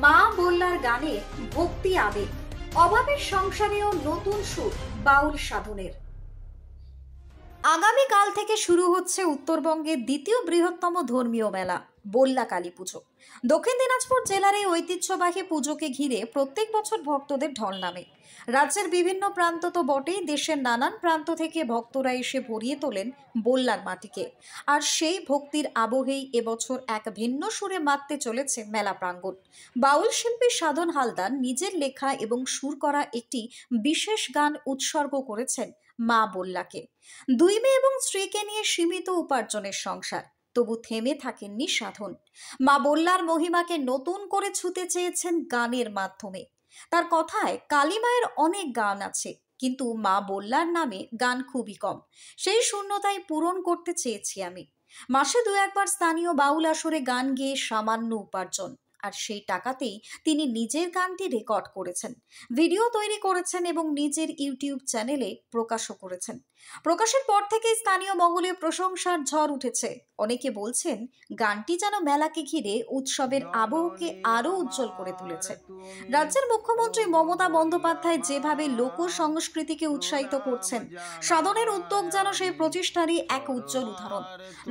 মা বল্লার গানে ভক্তি আবেগ, অভাবের সংসারেও নতুন সুর বাউল সাধনের। আগামীকাল থেকে শুরু হচ্ছে উত্তরবঙ্গের দ্বিতীয় বৃহত্তম ধর্মীয় মেলা বল্লা কালী পুজো। দক্ষিণ দিনাজপুর জেলার এই ঐতিহ্যবাহী পুজোকে ঘিরে প্রত্যেক বছর ভক্তদের ঢল নামে। রাজ্যের বিভিন্ন প্রান্ত তো বটেই, দেশের নানান প্রান্ত থেকে ভক্তরা এসে ভরিয়ে তোলেন বল্লার মাটিকে। আর সেই ভক্তির আবহেই এবছর এক ভিন্ন সুরে মাততে চলেছে মেলা প্রাঙ্গণ। বাউল শিল্পী সাধন হালদার নিজের লেখা এবং সুর করা একটি বিশেষ গান উৎসর্গ করেছেন মা বল্লাকে। 2 মেয়ে এবং স্ত্রীকে নিয়ে সীমিত উপার্জনের সংসার, তবু থেমে থাকেননি সাধন। মা বল্লার মহিমাকে নতুন করে ছুঁতে চেয়েছেন গানের মাধ্যমে। তার কথায়, কালী মায়ের অনেক গান আছে, কিন্তু মা বল্লার নামে গান খুবই কম। সেই শূন্যতাই পূরণ করতে চেয়েছি আমি। মাসে 2-1 বার স্থানীয় বাউল আসরে গান গেয়ে সামান্য উপার্জন, আর সেই টাকাতেই তিনি নিজের গানটি রেকর্ড করেছেন, ভিডিও তৈরি করেছেন এবং নিজের ইউটিউব চ্যানেলে প্রকাশও করেছেন। প্রকাশের পর থেকে স্থানীয় মহলে প্রশংসার ঝড় উঠেছে। অনেকে বলছেন গানটি যেন মেলাকে ঘিরে উৎসবের আবহকে আরো উজ্জ্বল করে তুলেছে। রাজ্যের মুখ্যমন্ত্রী মমতা বন্দ্যোপাধ্যায় যেভাবে লোক সংস্কৃতিকে উৎসাহিত করছেন, সাধনের উদ্যোগ যেন সেই প্রচেষ্টারই এক উজ্জ্বল উদাহরণ।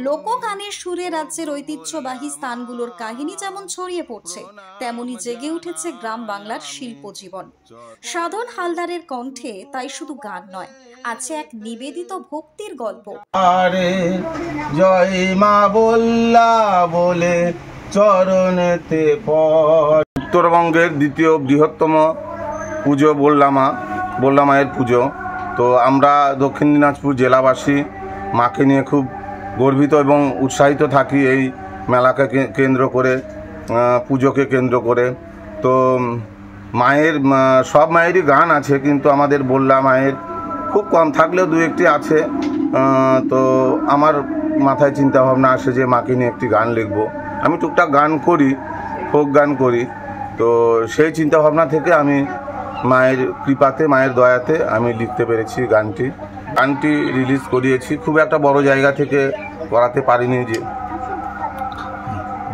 লোকগানের সুরে রাজ্যের ঐতিহ্যবাহী স্থানগুলোর কাহিনী যেমন ছড়িয়ে পড়ছে, তেমনি জেগে উঠেছে গ্রাম বাংলার শিল্প জীবন। সাধন হালদারের কণ্ঠে তাই শুধু গান নয়, আছে এক নিবেদিত ভক্তির গল্প। আরে জয় মা বল্লা বলে চরণেতে পড়। উত্তরবঙ্গের দ্বিতীয় বৃহত্তম পুজো বল্লা মায়ের পুজো। তো আমরা দক্ষিণ দিনাজপুর জেলাবাসী মাকে নিয়ে খুব গর্বিত এবং উৎসাহিত থাকি এই মেলাকে কেন্দ্র করে, পুজোকে কেন্দ্র করে। তো মায়ের সব মায়েরই গান আছে, কিন্তু আমাদের বল্লা মায়ের খুব কম থাকলেও 2-1টি আছে। তো আমার মাথায় চিন্তা ভাবনা আসে যে মাকে নিয়ে একটি গান লিখব। আমি টুকটাক গান করি, ফোক গান করি। তো সেই চিন্তা ভাবনা থেকে আমি মায়ের কৃপাতে, মায়ের দয়াতে আমি লিখতে পেরেছি গানটি রিলিজ করিয়েছি। খুব একটা বড় জায়গা থেকে করাতে পারিনি,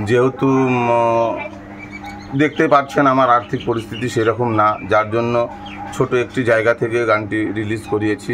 যেহেতু দেখতে পাচ্ছেন আমার আর্থিক পরিস্থিতি সেরকম না, যার জন্য ছোট একটি জায়গা থেকে গানটি রিলিজ করিয়েছি।